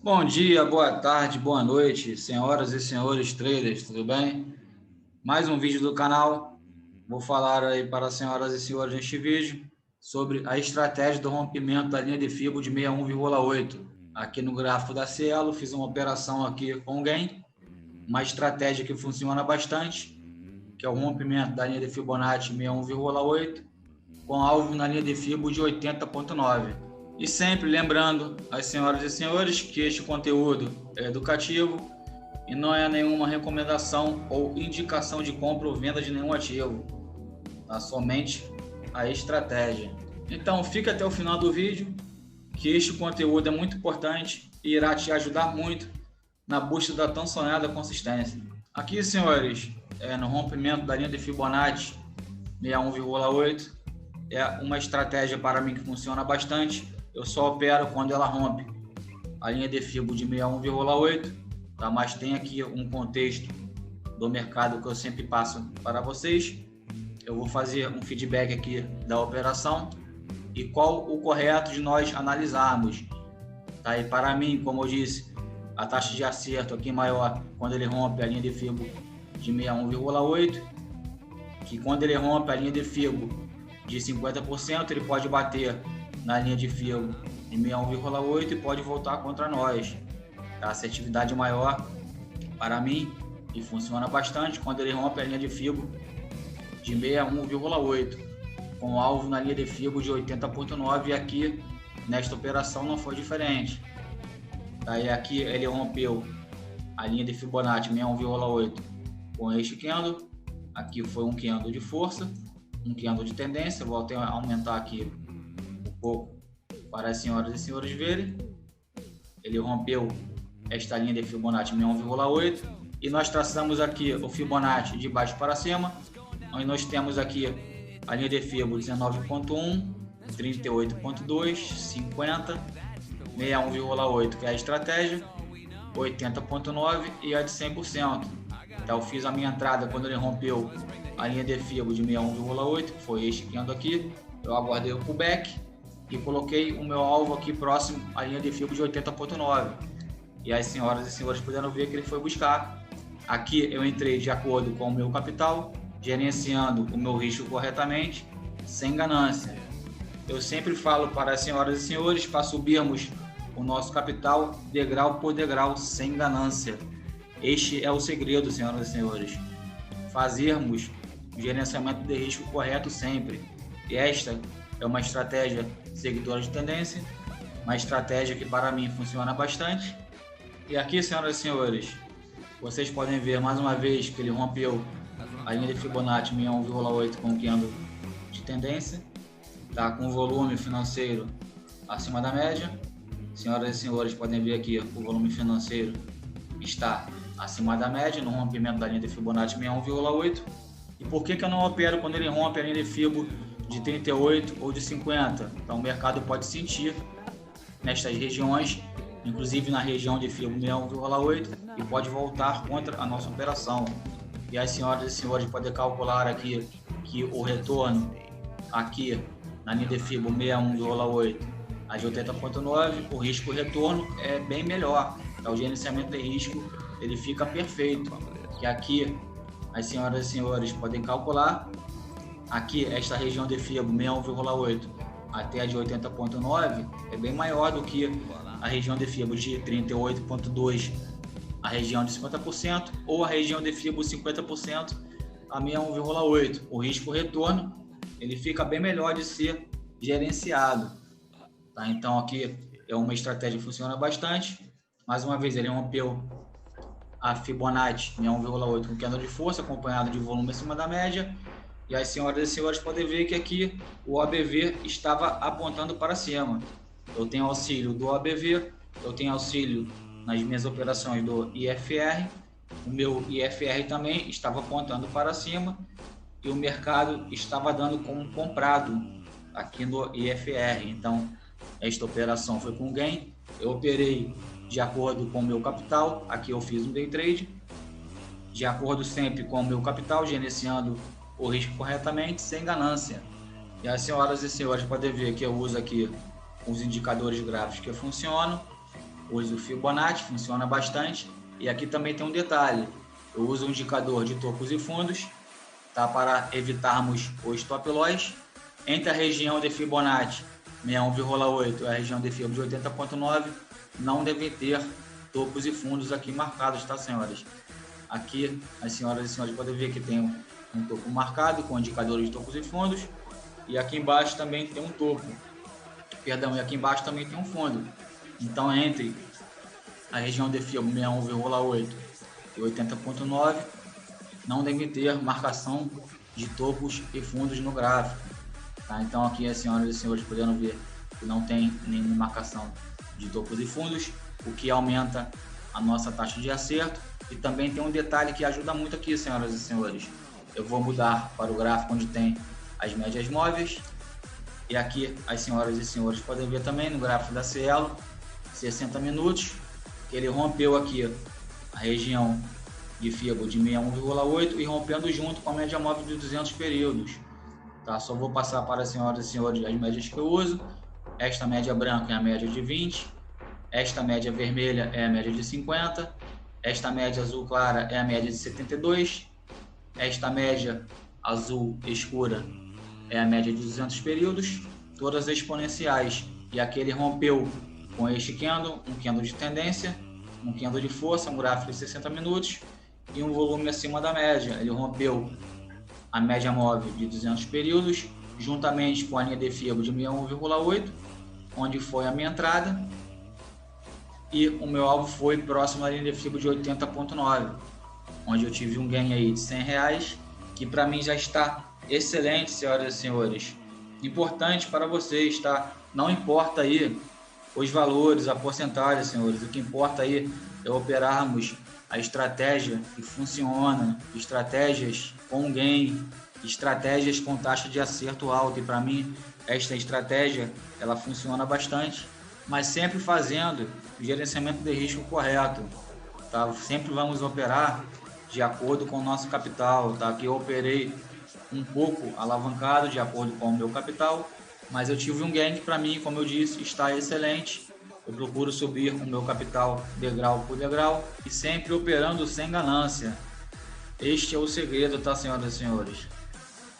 Bom dia, boa tarde, boa noite, senhoras e senhores traders, tudo bem? Mais um vídeo do canal. Vou falar aí para as senhoras e senhores neste vídeo sobre a estratégia do rompimento da linha de Fibo de 61,8. Aqui no gráfico da Cielo, fiz uma operação aqui com o Gain, uma estratégia que funciona bastante, que é o rompimento da linha de Fibonacci 61,8 com alvo na linha de Fibo de 80,9. E sempre lembrando às senhoras e senhores que este conteúdo é educativo e não é nenhuma recomendação ou indicação de compra ou venda de nenhum ativo, tá? Somente a estratégia. Então fica até o final do vídeo, que este conteúdo é muito importante e irá te ajudar muito na busca da tão sonhada consistência. Aqui, senhores, no rompimento da linha de Fibonacci 61,8, é uma estratégia para mim que funciona bastante. Eu só opero quando ela rompe a linha de Fibo de 61,8, tá? Mas tem aqui um contexto do mercado que eu sempre passo para vocês. Eu vou fazer um feedback aqui da operação e qual o correto de nós analisarmos, tá? E para mim, como eu disse, a taxa de acerto aqui maior quando ele rompe a linha de Fibo de 61,8, que quando ele rompe a linha de Fibo de 50%, ele pode bater na linha de Fibo de 61,8 e pode voltar contra nós. A assertividade maior para mim e funciona bastante quando ele rompe a linha de Fibo de 61,8 com alvo na linha de Fibo de 80,9, e aqui nesta operação não foi diferente. Daí aqui ele rompeu a linha de Fibonacci 61,8 com este candle. Aqui foi um candle de força, um candle de tendência. Vou até aumentar aqui um pouco para as senhoras e senhores verem. Ele rompeu esta linha de Fibonacci 61,8 e nós traçamos aqui o Fibonacci de baixo para cima, onde nós temos aqui a linha de Fibo 19,1, 38,2, 50, 61,8 que é a estratégia, 80,9 e a de 100%. Então eu fiz a minha entrada quando ele rompeu a linha de Fibo de 61,8, que foi este candle aqui. Eu aguardei o pullback e coloquei o meu alvo aqui próximo à linha de Fibo de 80,9. E as senhoras e senhores puderam ver que ele foi buscar. Aqui eu entrei de acordo com o meu capital, gerenciando o meu risco corretamente, sem ganância. Eu sempre falo para as senhoras e senhores para subirmos o nosso capital degrau por degrau, sem ganância. Este é o segredo, senhoras e senhores. Fazermos o gerenciamento de risco correto sempre. E esta é uma estratégia seguidora de tendência, uma estratégia que para mim funciona bastante. E aqui, senhoras e senhores, vocês podem ver mais uma vez que ele rompeu a linha de Fibonacci 61,8 com o candle de tendência, tá com volume financeiro acima da média. Senhoras e senhores podem ver aqui o volume financeiro está acima da média no rompimento da linha de Fibonacci 61,8. E por que eu não opero quando ele rompe a linha de Fibo de 38 ou de 50? Então o mercado pode sentir nestas regiões, inclusive na região de Fibo 61,8, e pode voltar contra a nossa operação. E as senhoras e senhores podem calcular aqui que o retorno aqui na linha de Fibo 61,8 a de 80,9, o risco retorno é bem melhor. Então, o gerenciamento de risco ele fica perfeito, que aqui as senhoras e senhores podem calcular. Aqui esta região de Fibo 61,8 até a de 80,9 é bem maior do que a região de Fibo de 38,2, a região de 50% ou a região de Fibo 50% a 61,8. O risco retorno ele fica bem melhor de ser gerenciado, tá? Então aqui é uma estratégia que funciona bastante. Mais uma vez ele rompeu a Fibonacci 61,8 com candle de força, acompanhado de volume acima da média. E as senhoras e senhores podem ver que aqui o ABV estava apontando para cima. Eu tenho auxílio do ABV, eu tenho auxílio nas minhas operações do IFR. O meu IFR também estava apontando para cima e o mercado estava dando como comprado aqui no IFR. Então, esta operação foi com gain. Eu operei de acordo com o meu capital. Aqui eu fiz um day trade de acordo sempre com o meu capital, gerenciando o risco corretamente, sem ganância. E as senhoras e senhores podem ver que eu uso aqui os indicadores gráficos que funcionam. uso o Fibonacci, funciona bastante. E aqui também tem um detalhe, eu uso um indicador de topos e fundos, tá, para evitarmos o stop loss. Entre a região de Fibonacci 61,8 e a região de Fibonacci de 80,9, não deve ter topos e fundos aqui marcados, tá, senhoras? Aqui, as senhoras e senhores podem ver que tem um topo marcado com indicadores de topos e fundos, e aqui embaixo também tem um topo, perdão, e aqui embaixo também tem um fundo. Então, entre a região de Fibonacci 61,8 e 80,9, não deve ter marcação de topos e fundos no gráfico, tá? Então, aqui as senhoras e senhores podendo ver que não tem nenhuma marcação de topos e fundos, o que aumenta a nossa taxa de acerto. E também tem um detalhe que ajuda muito aqui, senhoras e senhores. Eu vou mudar para o gráfico onde tem as médias móveis. E aqui as senhoras e senhores podem ver também no gráfico da Cielo, 60 minutos, que ele rompeu aqui a região de Fibonacci de 61,8 e rompendo junto com a média móvel de 200 períodos. Tá? Só vou passar para as senhoras e senhores as médias que eu uso. Esta média branca é a média de 20, esta média vermelha é a média de 50, esta média azul clara é a média de 72, esta média azul escura é a média de 200 períodos, todas exponenciais. E aqui ele rompeu com este candle, um candle de tendência, um candle de força, um gráfico de 60 minutos e um volume acima da média. Ele rompeu a média móvel de 200 períodos, juntamente com a linha de Fibonacci de 61,8, onde foi a minha entrada, e o meu alvo foi próximo à linha de Fibonacci de 80,9, onde eu tive um ganho aí de R$100, que para mim já está excelente, senhoras e senhores. Importante para vocês, tá? Não importa aí os valores, a porcentagem, senhores. O que importa aí é operarmos a estratégia que funciona, estratégias com gain, estratégias com taxa de acerto alta. E para mim, esta estratégia, ela funciona bastante, mas sempre fazendo o gerenciamento de risco correto, tá? Sempre vamos operar de acordo com o nosso capital, tá? Aqui eu operei um pouco alavancado de acordo com o meu capital, mas eu tive um ganho que para mim, como eu disse, está excelente. Eu procuro subir o meu capital degrau por degrau e sempre operando sem ganância. Este é o segredo, tá, senhoras e senhores?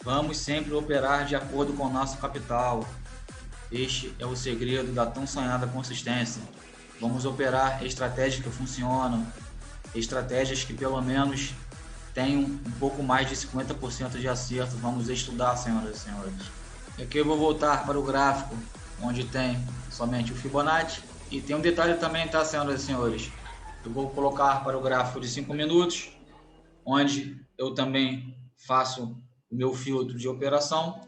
Vamos sempre operar de acordo com o nosso capital. Este é o segredo da tão sonhada consistência. Vamos operar estratégias que funcionam, estratégias que pelo menos tenham um pouco mais de 50% de acerto. Vamos estudar, senhoras e senhores. Aqui eu vou voltar para o gráfico onde tem somente o Fibonacci. E tem um detalhe também, tá, senhoras e senhores? Eu vou colocar para o gráfico de 5 minutos, onde eu também faço o meu filtro de operação.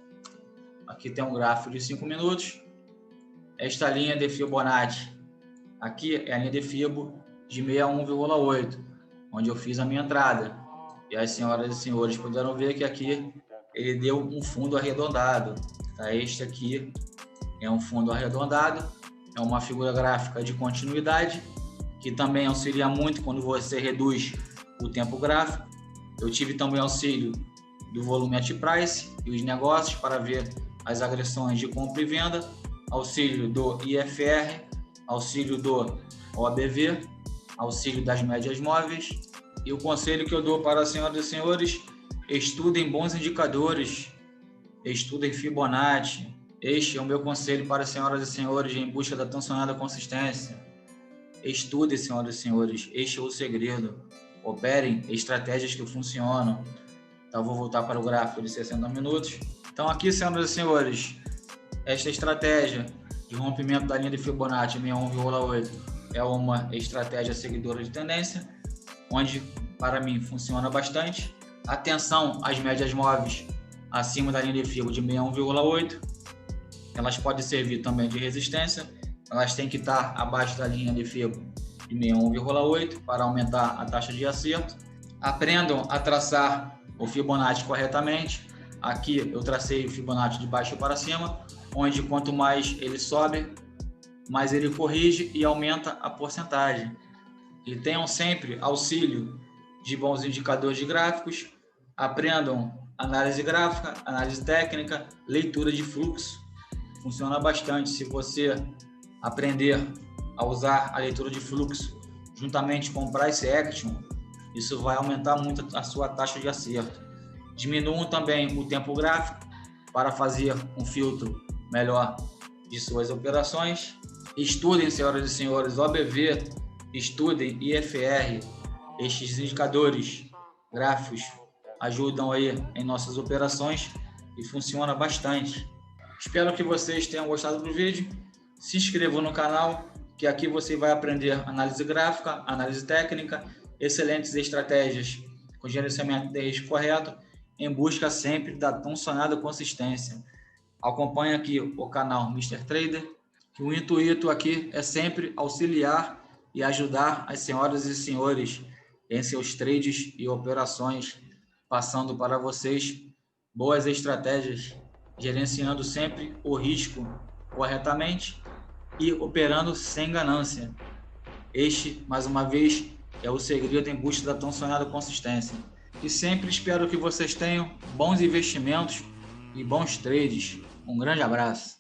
Aqui tem um gráfico de 5 minutos. Esta linha de Fibonacci, aqui é a linha de Fibonacci de 61,8, onde eu fiz a minha entrada. E as senhoras e senhores puderam ver que aqui ele deu um fundo arredondado. Tá? Este aqui é um fundo arredondado, é uma figura gráfica de continuidade, que também auxilia muito quando você reduz o tempo gráfico. Eu tive também auxílio do volume at price e os negócios para ver as agressões de compra e venda, auxílio do IFR, auxílio do OABV, auxílio das médias móveis. E o conselho que eu dou para as senhoras e senhores: estudem bons indicadores, estudem Fibonacci. Este é o meu conselho para as senhoras e senhores em busca da tão sonhada consistência. Estudem, senhoras e senhores, este é o segredo. Operem estratégias que funcionam. Então, vou voltar para o gráfico de 60 minutos. Então, aqui, senhoras e senhores, esta estratégia de rompimento da linha de Fibonacci 61,8 é uma estratégia seguidora de tendência, onde, para mim, funciona bastante. Atenção às médias móveis acima da linha de Fibonacci de 61,8. Elas podem servir também de resistência. Elas têm que estar abaixo da linha de Fibonacci de 61,8 para aumentar a taxa de acerto. Aprendam a traçar o Fibonacci corretamente. Aqui eu tracei o Fibonacci de baixo para cima, onde quanto mais ele sobe, mais ele corrige e aumenta a porcentagem. E tenham sempre auxílio de bons indicadores de gráficos. Aprendam análise gráfica, análise técnica, leitura de fluxo. Funciona bastante. Se você aprender a usar a leitura de fluxo juntamente com o Price Action, isso vai aumentar muito a sua taxa de acerto. Diminuam também o tempo gráfico para fazer um filtro melhor de suas operações. Estudem, senhoras e senhores, OBV, estudem IFR. Estes indicadores gráficos ajudam aí em nossas operações e funciona bastante. Espero que vocês tenham gostado do vídeo. Se inscrevam no canal, que aqui você vai aprender análise gráfica, análise técnica, excelentes estratégias com gerenciamento de risco correto, em busca sempre da tão sonada consistência. Acompanhe aqui o canal Mr. Trader, que o intuito aqui é sempre auxiliar e ajudar as senhoras e senhores em seus trades e operações, passando para vocês boas estratégias, gerenciando sempre o risco corretamente e operando sem ganância. Este, mais uma vez, é o segredo em busca da tão sonhada consistência. E sempre espero que vocês tenham bons investimentos e bons trades. Um grande abraço.